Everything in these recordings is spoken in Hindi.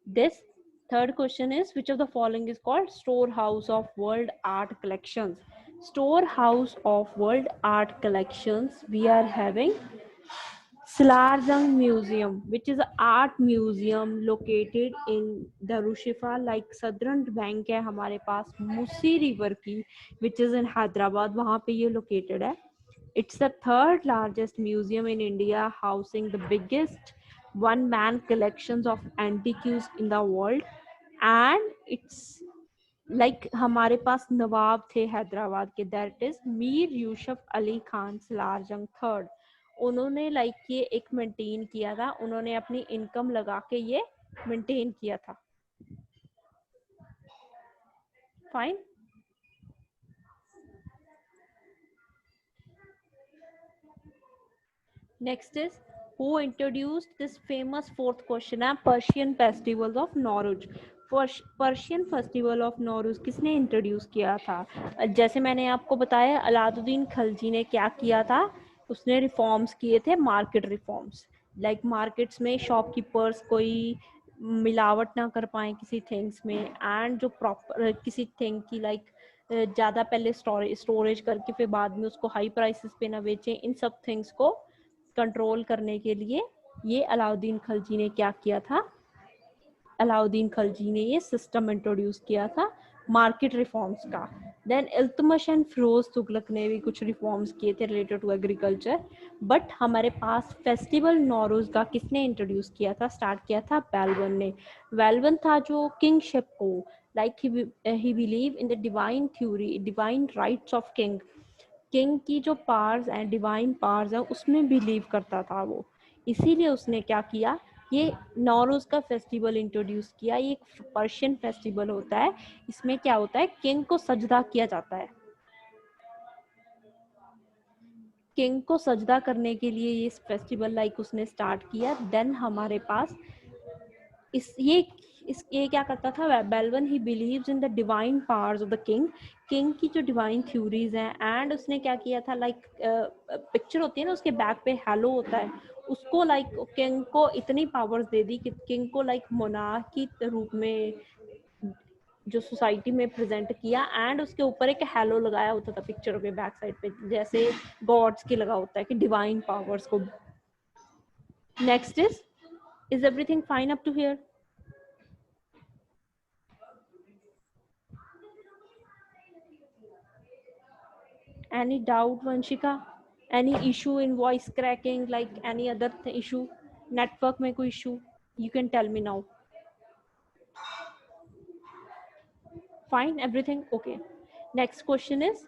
This third question is, which of the following is called storehouse of world art collections? Storehouse of world art collections, we are having Salarjung Museum, which is an art museum located in Darushifa, like Southern Bank है हमारे पास Musi River की, which is in Hyderabad, वहाँ पे ये located है. It's the third largest museum in India, housing the biggest one-man collections of antiques in the world, and it's like हमारे पास नवाब थे हैदराबाद के, that is Mir Yusuf Ali Khan Salar Jung third. उन्होंने लाइक ये एक मेंटेन किया था, उन्होंने अपनी इनकम लगा के ये मेंटेन किया था. Fine. Next is who introduced this famous fourth question है Persian festival of Nowruz. Persian festival of Nowruz किसने इंट्रोड्यूस किया था? जैसे मैंने आपको बताया, अलाउद्दीन खलजी ने क्या किया था, उसने रिफॉर्म्स किए थे, मार्केट रिफॉर्म्स. लाइक मार्केट्स में शॉपकीपर्स कोई मिलावट ना कर पाए किसी थिंग्स में, एंड जो प्रॉपर किसी थिंग की लाइक ज़्यादा पहले स्टोरेज करके फिर बाद में उसको हाई प्राइसेस पे ना बेचें, इन सब थिंग्स को कंट्रोल करने के लिए ये अलाउद्दीन खलजी ने क्या किया था, अलाउद्दीन खलजी ने ये सिस्टम इंट्रोड्यूस किया था मार्केट रिफॉर्म्स का. देन इल्तुतमिश एंड फिरोज तुगलक ने भी कुछ रिफॉर्म्स किए थे रिलेटेड टू एग्रीकल्चर. बट हमारे पास फेस्टिवल नौरोज का किसने इंट्रोड्यूस किया था, स्टार्ट किया था बैलवन ने. बैलवन था जो किंगशिप को, like he believe in the divine theory, divine rights of king, king की जो पावर्स हैं, डिवाइन पावर्स हैं, उसमें बिलीव करता था वो. इसीलिए उसने क्या किया, ये नौरोज का फेस्टिवल इंट्रोड्यूस किया. ये एक पर्शियन फेस्टिवल होता है, इसमें क्या होता है, किंग को सजदा किया जाता है. किंग को सजदा करने के लिए ये फेस्टिवल लाइक उसने स्टार्ट किया. देन हमारे पास ये क्या करता था, Balban he believes in the divine powers of the king, king की जो डिवाइन थ्योरीज हैं. एंड उसने क्या किया था, लाइक पिक्चर होती है ना, उसके बैक पे हेलो होता है, उसको लाइक किंग को इतनी पावर्स दे दी कि किंग को लाइक मोनार्क की रूप में जो सोसाइटी में प्रेजेंट किया. एंड उसके ऊपर एक हेलो लगाया होता था पिक्चर के बैक साइड पे, जैसे गॉड्स के लगा होता है कि डिवाइन पावर्स को. Next is everything fine up to here? Any doubt, Vanshika? Any issue in voice cracking, like any other issue? Network में कोई issue? You can tell me now. Fine, everything okay. Next question is,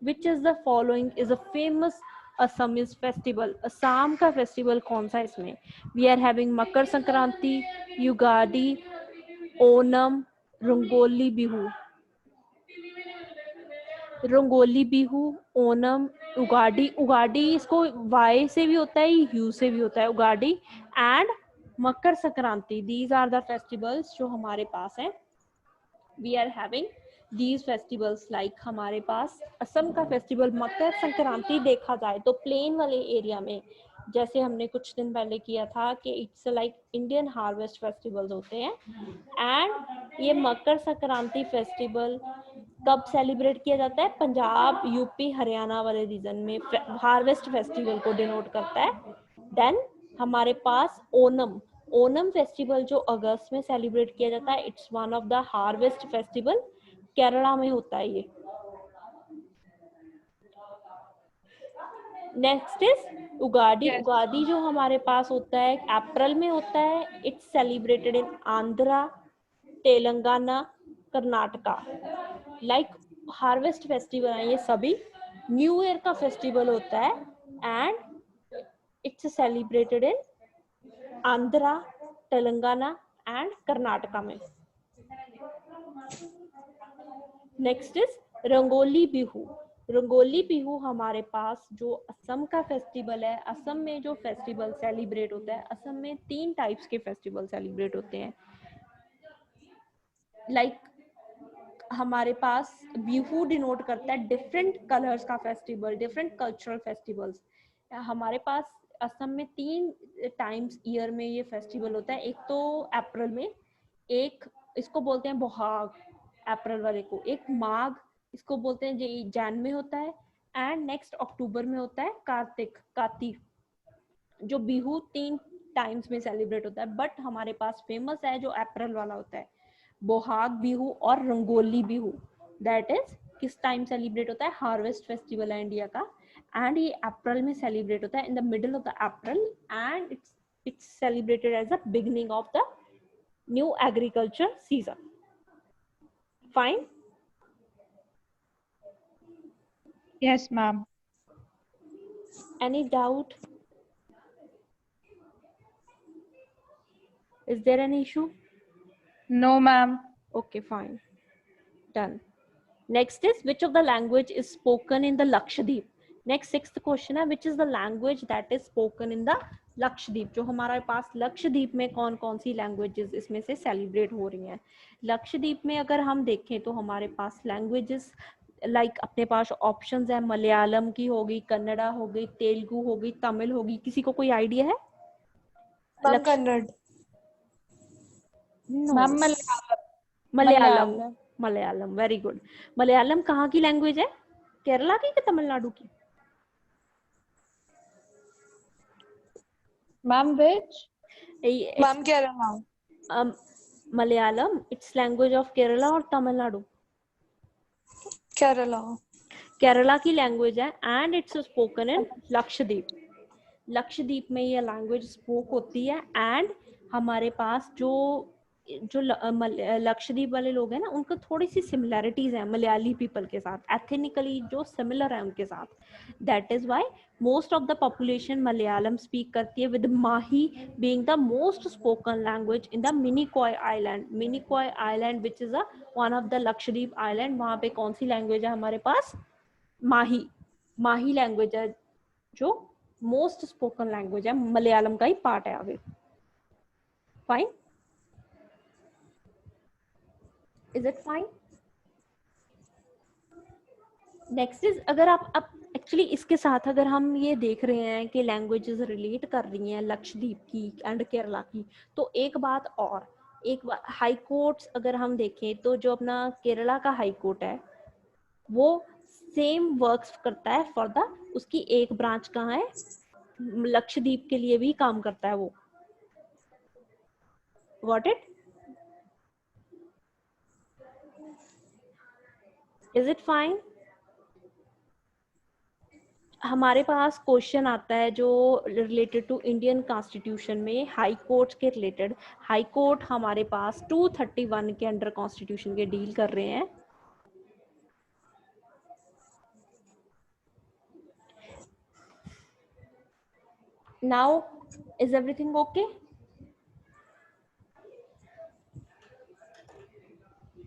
which is the following is a famous Assamese festival? Assam का festival कौन सा इसमें? We are having Makar Sankranti, Yugadi, Onam, rangoli Bihu. Rongali Bihu, Onam, Ugadi. Ugadi इसको वाई से भी होता है, यू से भी होता है, Ugadi. And Makar Sankranti, these are the festivals जो हमारे पास हैं. We are having these festivals. Like हमारे पास असम का फेस्टिवल मकर संक्रांति देखा जाए तो प्लेन वाले एरिया में, जैसे हमने कुछ दिन पहले किया था कि it's like Indian harvest festivals होते हैं. एंड ये मकर संक्रांति फेस्टिवल कब सेलिब्रेट किया जाता है, पंजाब, यूपी, हरियाणा वाले रीजन में हार्वेस्ट फेस्टिवल को डिनोट करता है. देन हमारे पास ओनम, ओनम फेस्टिवल जो अगस्त में सेलिब्रेट किया जाता है. It's one of the harvest festival, Kerala में होता है ये. Next is Ugadi. Yes. Ugadi जो हमारे पास होता है अप्रैल में होता है. It's celebrated in Andhra, Telangana, Karnataka. Like harvest festival है ये सभी. न्यू ईयर का फेस्टिवल होता है and it's celebrated in Andhra, Telangana and Karnataka में. Next is Rongali Bihu. रंगोली बिहू हमारे पास जो असम का फेस्टिवल है. असम में जो फेस्टिवल सेलिब्रेट होता है, असम में 3 टाइप्स के फेस्टिवल सेलिब्रेट होते हैं. लाइक हमारे पास बिहू डिनोट करता है डिफरेंट कलर्स का फेस्टिवल, डिफरेंट कल्चरल फेस्टिवल्स. हमारे पास असम में 3 टाइम्स ईयर में ये फेस्टिवल होता है. एक तो अप्रैल में, एक इसको बोलते हैं बोहाग अप्रैल वाले को, एक माघ इसको बोलते हैं जैन में होता है, एंड नेक्स्ट अक्टूबर में होता है कार्तिक। जो बिहू 3 टाइम्स में सेलिब्रेट होता है, बट हमारे पास फेमस है जो अप्रैल वाला होता है, बोहाग बिहू और रंगोली बिहू। दैट इज किस टाइम सेलिब्रेट होता है? हार्वेस्ट फेस्टिवल है इंडिया का, एंड ये अप्रैल में सेलिब्रेट होता है, in the middle of the April, and it's celebrated as the beginning of the new agriculture season. Fine? Yes, ma'am. Any doubt? Is there any issue? No, ma'am. Okay, fine. Done. Next is, which of the language is spoken in the Lakshadweep? Next, sixth question है, which is the language that is spoken in the Lakshadweep? जो हमारे पास लक्षद्वीप में कौन कौन सी लैंग्वेजेस इसमें से सेलिब्रेट हो रही हैं? लक्षद्वीप में अगर हम देखें तो हमारे पास लैंग्वेजेस लाइक अपने पास ऑप्शंस है, मलयालम की होगी, कन्नड़ा हो गई, तेलुगु हो गई, तमिल होगी। किसी को कोई आइडिया है? Kannada. No, Ma'am, Malayalam. Malayalam, very good. Malayalam कहाँ की लैंग्वेज है? केरला की कि तमिलनाडु की? Ma'am, which? Ma'am Kerala. Malayalam it's language of Kerala और तमिलनाडु? केरला। केरला की लैंग्वेज है, and it's spoken in Lakshadweep. Lakshadweep में ये लैंग्वेज स्पोक होती है, एंड हमारे पास जो लक्षद्वीप वाले लोग हैं ना, उनको थोड़ी सी सिमिलैरिटीज हैं मलयाली पीपल के साथ, एथनिकली जो सिमिलर है उनके साथ। That is why most of the population Malayalam speak करती है, with Mahi being the most spoken language in the Minicoy island. Minicoy island which is one of the Lakshadweep island, वहां पे कौन सी लैंग्वेज है हमारे पास? माही। माही लैंग्वेज है जो मोस्ट स्पोकन लैंग्वेज है, मलयालम का ही पार्ट है आगे। Fine? Is it fine? Next is, अगर आप अब एक्चुअली इसके साथ अगर हम ये देख रहे हैं कि लैंग्वेजेस रिलेट कर रही हैं लक्षद्वीप की एंड केरला की, तो एक बात और, एक बात, हाई कोर्ट्स अगर हम देखें तो जो अपना केरला का हाई कोर्ट है वो सेम वर्क्स करता है फॉर द, उसकी एक ब्रांच कहाँ है? लक्षद्वीप के लिए भी काम करता है वो। Got it? Is it fine? हमारे पास क्वेश्चन आता है जो रिलेटेड टू इंडियन कॉन्स्टिट्यूशन में हाई कोर्ट्स के रिलेटेड। हाई कोर्ट हमारे पास 231 के अंडर कॉन्स्टिट्यूशन के डील कर रहे हैं। Now is everything okay?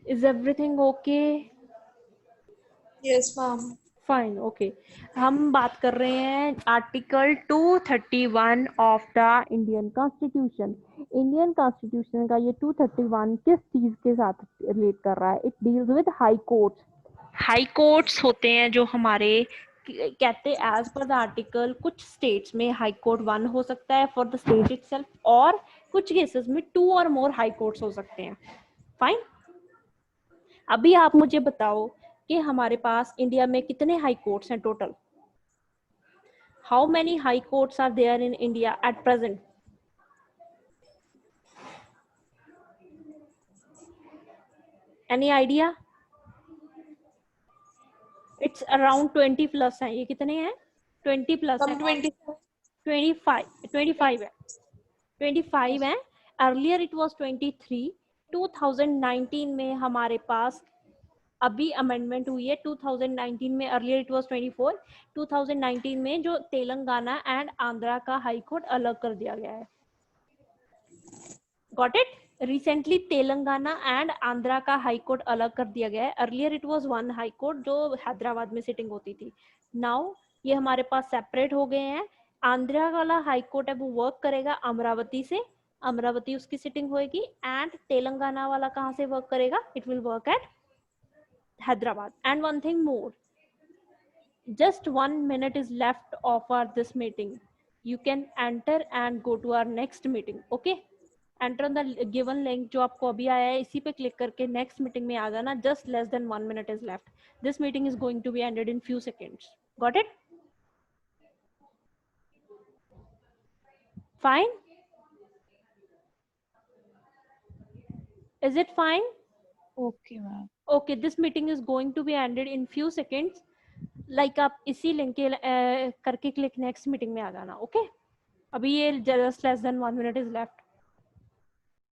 Is everything okay? Yes ma'am. Fine, okay. हम बात कर रहे हैं article 231 of the Indian constitution. Indian constitution का ये 231 किस चीज के साथ रिलेट कर रहा है? It deals with high courts. High courts होते हैं जो हमारे कहते एज पर द आर्टिकल, कुछ स्टेट्स में हाई कोर्ट 1 हो सकता है फॉर द स्टेट इटसेल्फ, और कुछ केसेस में 2 और मोर हाई कोर्ट्स हो सकते हैं। फाइन? अभी आप मुझे बताओ कि हमारे पास इंडिया में कितने हाई कोर्ट्स हैं total? How many high courts are there in India at present? Any idea? It's around 20 plus है। ये कितने हैं? 20 प्लस है। 25 है। 25 है। Earlier it was 23। 2019 में हमारे पास अभी अमेंडमेंट हुई है 2019 में। Earlier it was 24। 2019 में जो तेलंगाना एंड आंध्रा का हाई कोर्ट अलग कर दिया गया है। Got it? Recently Telangana and Andhra का हाई कोर्ट अलग कर दिया गया है। Earlier it was one high court जो हैदराबाद में सिटिंग होती थी। नाउ ये हमारे पास सेपरेट हो गए हैं। आंध्रा वाला हाई कोर्ट है वो वर्क करेगा अमरावती से, अमरावती उसकी सिटिंग होएगी, एंड तेलंगाना वाला कहाँ से वर्क करेगा? It will work at Hyderabad. And one thing more, just 1 minute is left of our this meeting. You can enter and go to our next meeting. Okay, enter on the given link जो आपको अभी आया है, इसी पे क्लिक करके नेक्स्ट मीटिंग में आ जाना. Just less than 1 minute is left. This meeting is going to be ended in few seconds. Got it? Fine? Is it fine? Okay, ma'am. Okay, this meeting is going to be ended in few seconds. Like आप इसी लिंक के करके क्लिक नेक्स्ट मीटिंग में आ जाना. ओके, अभी ये just less than 1 minute is left.